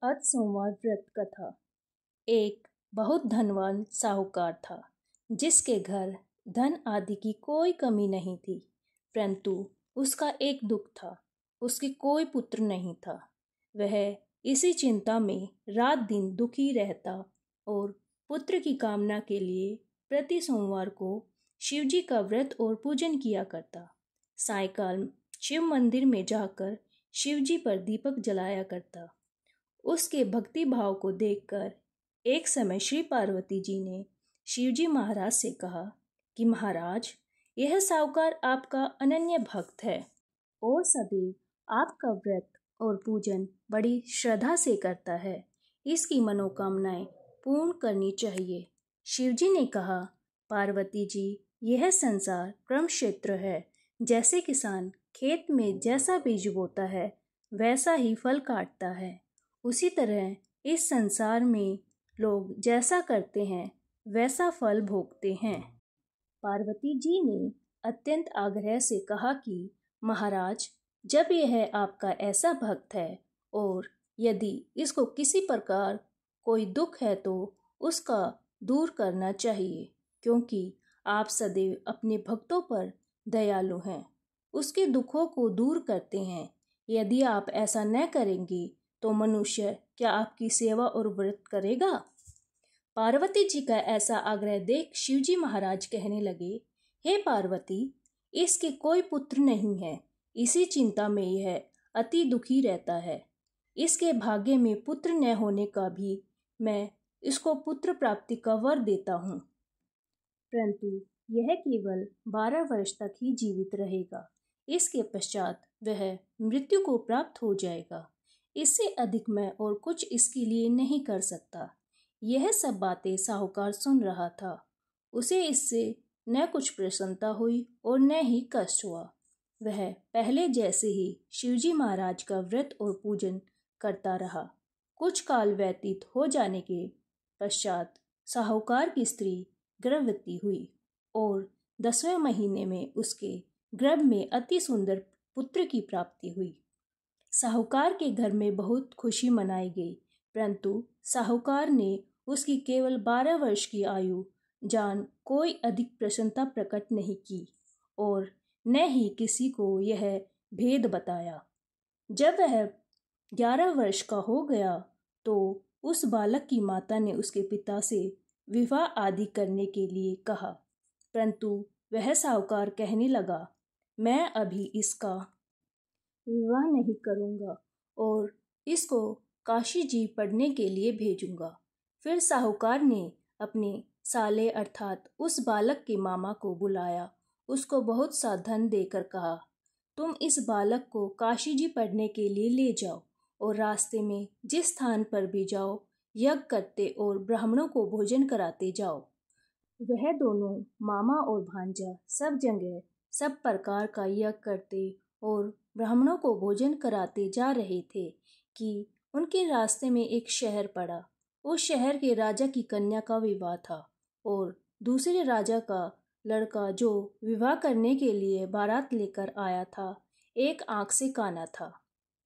आज सोमवार व्रत कथा। एक बहुत धनवान साहूकार था जिसके घर धन आदि की कोई कमी नहीं थी, परंतु उसका एक दुख था, उसके कोई पुत्र नहीं था। वह इसी चिंता में रात दिन दुखी रहता और पुत्र की कामना के लिए प्रति सोमवार को शिवजी का व्रत और पूजन किया करता। सायंकाल शिव मंदिर में जाकर शिवजी पर दीपक जलाया करता। उसके भक्ति भाव को देखकर एक समय श्री पार्वती जी ने शिवजी महाराज से कहा कि महाराज, यह साहूकार आपका अनन्य भक्त है और सदैव आपका व्रत और पूजन बड़ी श्रद्धा से करता है। इसकी मनोकामनाएं पूर्ण करनी चाहिए। शिवजी ने कहा, पार्वती जी, यह संसार कर्म क्षेत्र है। जैसे किसान खेत में जैसा बीज बोता है वैसा ही फल काटता है, उसी तरह इस संसार में लोग जैसा करते हैं वैसा फल भोगते हैं। पार्वती जी ने अत्यंत आग्रह से कहा कि महाराज, जब यह आपका ऐसा भक्त है और यदि इसको किसी प्रकार कोई दुख है तो उसका दूर करना चाहिए, क्योंकि आप सदैव अपने भक्तों पर दयालु हैं, उसके दुखों को दूर करते हैं। यदि आप ऐसा न करेंगे तो मनुष्य क्या आपकी सेवा और व्रत करेगा? पार्वती जी का ऐसा आग्रह देख शिवजी महाराज कहने लगे, हे पार्वती, इसके कोई पुत्र नहीं है, इसी चिंता में यह अति दुखी रहता है। इसके भाग्य में पुत्र न होने का भी मैं इसको पुत्र प्राप्ति का वर देता हूँ, परंतु यह केवल 12 वर्ष तक ही जीवित रहेगा। इसके पश्चात वह मृत्यु को प्राप्त हो जाएगा। इससे अधिक मैं और कुछ इसके लिए नहीं कर सकता। यह सब बातें साहूकार सुन रहा था। उसे इससे न कुछ प्रसन्नता हुई और न ही कष्ट हुआ। वह पहले जैसे ही शिवजी महाराज का व्रत और पूजन करता रहा। कुछ काल व्यतीत हो जाने के पश्चात साहूकार की स्त्री गर्भवती हुई और 10वें महीने में उसके गर्भ में अति सुंदर पुत्र की प्राप्ति हुई। साहूकार के घर में बहुत खुशी मनाई गई, परंतु साहूकार ने उसकी केवल 12 वर्ष की आयु जान कोई अधिक प्रसन्नता प्रकट नहीं की और न ही किसी को यह भेद बताया। जब वह 11 वर्ष का हो गया तो उस बालक की माता ने उसके पिता से विवाह आदि करने के लिए कहा, परंतु वह साहूकार कहने लगा, मैं अभी इसका विवाह नहीं करूंगा और इसको काशी जी पढ़ने के लिए भेजूंगा। फिर साहूकार ने अपने साले अर्थात उस बालक के मामा को बुलाया, उसको बहुत सा धन देकर कहा, तुम इस बालक को काशी जी पढ़ने के लिए ले जाओ और रास्ते में जिस स्थान पर भी जाओ यज्ञ करते और ब्राह्मणों को भोजन कराते जाओ। वह दोनों मामा और भांजा सब जगह सब प्रकार का यज्ञ करते और ब्राह्मणों को भोजन कराते जा रहे थे कि उनके रास्ते में एक शहर पड़ा। उस शहर के राजा की कन्या का विवाह था और दूसरे राजा का लड़का जो विवाह करने के लिए बारात लेकर आया था, एक आंख से काना था।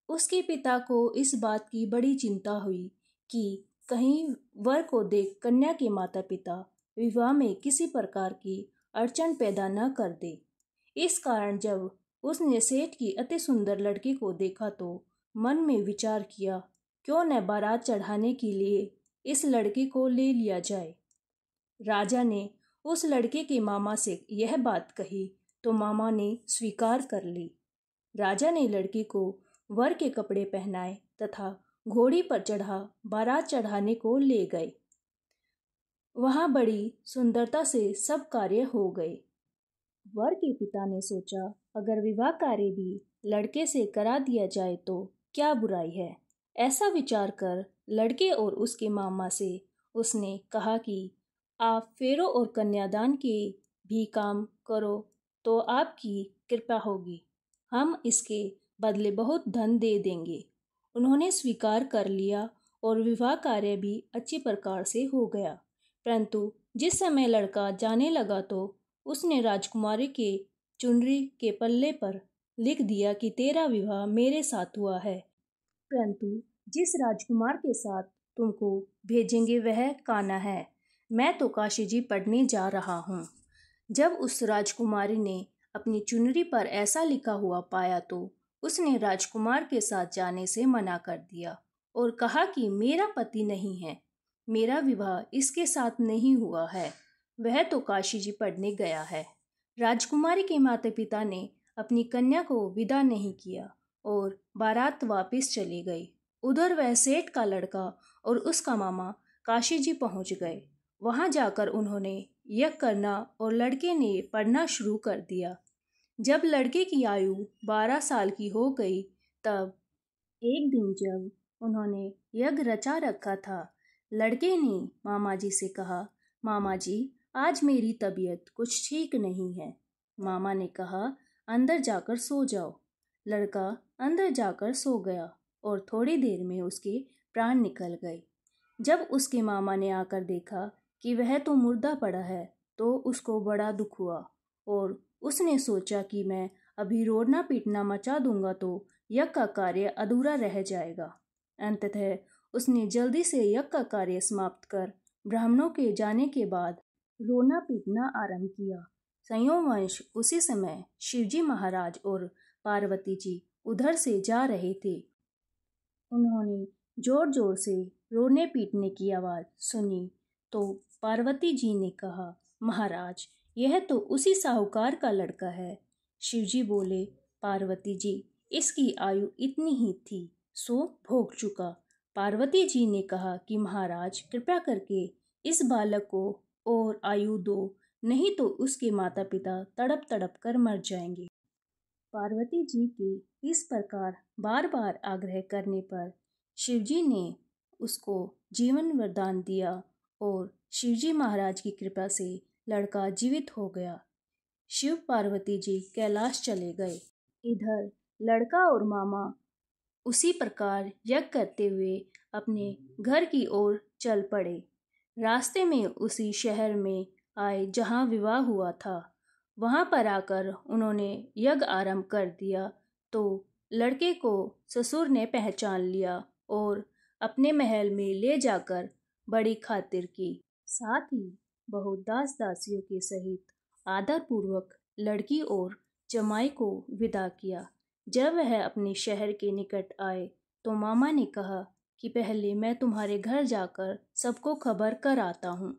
उसके पिता को इस बात की बड़ी चिंता हुई कि कहीं वर को देख कन्या के माता पिता विवाह में किसी प्रकार की अड़चन पैदा न कर दे। इस कारण जब उसने सेठ की अति सुंदर लड़की को देखा तो मन में विचार किया, क्यों न बारात चढ़ाने के लिए इस लड़की को ले लिया जाए। राजा ने उस लड़के के मामा से यह बात कही तो मामा ने स्वीकार कर ली। राजा ने लड़की को वर के कपड़े पहनाए तथा घोड़ी पर चढ़ा बारात चढ़ाने को ले गए। वहां बड़ी सुंदरता से सब कार्य हो गए। वर के पिता ने सोचा, अगर विवाह कार्य भी लड़के से करा दिया जाए तो क्या बुराई है। ऐसा विचार कर लड़के और उसके मामा से उसने कहा कि आप फेरों और कन्यादान के भी काम करो तो आपकी कृपा होगी, हम इसके बदले बहुत धन दे देंगे। उन्होंने स्वीकार कर लिया और विवाह कार्य भी अच्छी प्रकार से हो गया। परंतु जिस समय लड़का जाने लगा तो उसने राजकुमारी के चुनरी के पल्ले पर लिख दिया कि तेरा विवाह मेरे साथ हुआ है। परंतु जिस राजकुमार के साथ तुमको भेजेंगे वह कान्हा है। मैं तो काशी जी पढ़ने जा रहा हूँ। जब उस राजकुमारी ने अपनी चुनरी पर ऐसा लिखा हुआ पाया तो उसने राजकुमार के साथ जाने से मना कर दिया और कहा कि मेरा पति नहीं है, मेरा विवाह इसके साथ नहीं हुआ है, वह तो काशी जी पढ़ने गया है। राजकुमारी के माता पिता ने अपनी कन्या को विदा नहीं किया और बारात वापस चली गई। उधर वह सेठ का लड़का और उसका मामा काशी जी पहुंच गए। वहां जाकर उन्होंने यज्ञ करना और लड़के ने पढ़ना शुरू कर दिया। जब लड़के की आयु 12 साल की हो गई तब एक दिन जब उन्होंने यज्ञ रचा रखा था, लड़के ने मामा जी से कहा, मामा जी आज मेरी तबीयत कुछ ठीक नहीं है। मामा ने कहा, अंदर जाकर सो जाओ। लड़का अंदर जाकर सो गया और थोड़ी देर में उसके प्राण निकल गए। जब उसके मामा ने आकर देखा कि वह तो मुर्दा पड़ा है तो उसको बड़ा दुख हुआ और उसने सोचा कि मैं अभी रोना पीटना मचा दूंगा तो यज्ञ का कार्य अधूरा रह जाएगा। अंततः उसने जल्दी से यज्ञ का कार्य समाप्त कर ब्राह्मणों के जाने के बाद रोना पीटना आरंभ किया। संयोगवश उसी समय शिवजी महाराज और पार्वती जी उधर से जा रहे थे। उन्होंने जोर जोर से रोने पीटने की आवाज़ सुनी तो पार्वती जी ने कहा, महाराज यह तो उसी साहूकार का लड़का है। शिवजी बोले, पार्वती जी इसकी आयु इतनी ही थी सो भोग चुका। पार्वती जी ने कहा कि महाराज कृपया करके इस बालक को और आयु दो, नहीं तो उसके माता पिता तड़प तड़प कर मर जाएंगे। पार्वती जी के इस प्रकार बार बार आग्रह करने पर शिवजी ने उसको जीवन वरदान दिया और शिवजी महाराज की कृपा से लड़का जीवित हो गया। शिव पार्वती जी कैलाश चले गए। इधर लड़का और मामा उसी प्रकार यज्ञ करते हुए अपने घर की ओर चल पड़े। रास्ते में उसी शहर में आए जहाँ विवाह हुआ था। वहाँ पर आकर उन्होंने यज्ञ आरंभ कर दिया तो लड़के को ससुर ने पहचान लिया और अपने महल में ले जाकर बड़ी खातिर की। साथ ही बहुत दास दासियों के सहित आदरपूर्वक लड़की और जमाई को विदा किया। जब वह अपने शहर के निकट आए तो मामा ने कहा कि पहले मैं तुम्हारे घर जाकर सबको खबर कर आता हूँ।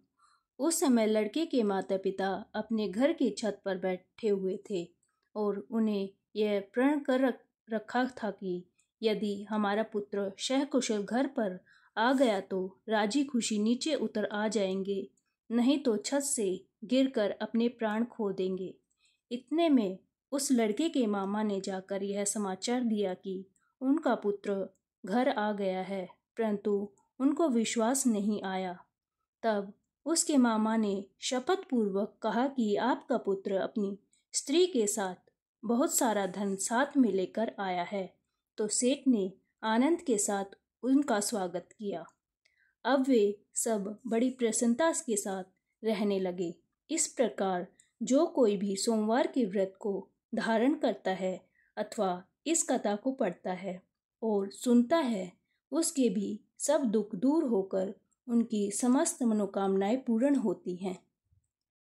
उस समय लड़के के माता पिता अपने घर की छत पर बैठे हुए थे और उन्हें यह प्रण कर रखा था कि यदि हमारा पुत्र सहकुशल घर पर आ गया तो राजी खुशी नीचे उतर आ जाएंगे, नहीं तो छत से गिरकर अपने प्राण खो देंगे। इतने में उस लड़के के मामा ने जाकर यह समाचार दिया कि उनका पुत्र घर आ गया है, परंतु उनको विश्वास नहीं आया। तब उसके मामा ने शपथ पूर्वक कहा कि आपका पुत्र अपनी स्त्री के साथ बहुत सारा धन साथ में लेकर आया है। तो सेठ ने आनंद के साथ उनका स्वागत किया। अब वे सब बड़ी प्रसन्नता के साथ रहने लगे। इस प्रकार जो कोई भी सोमवार के व्रत को धारण करता है अथवा इस कथा को पढ़ता है और सुनता है, उसके भी सब दुख दूर होकर उनकी समस्त मनोकामनाएं पूर्ण होती हैं।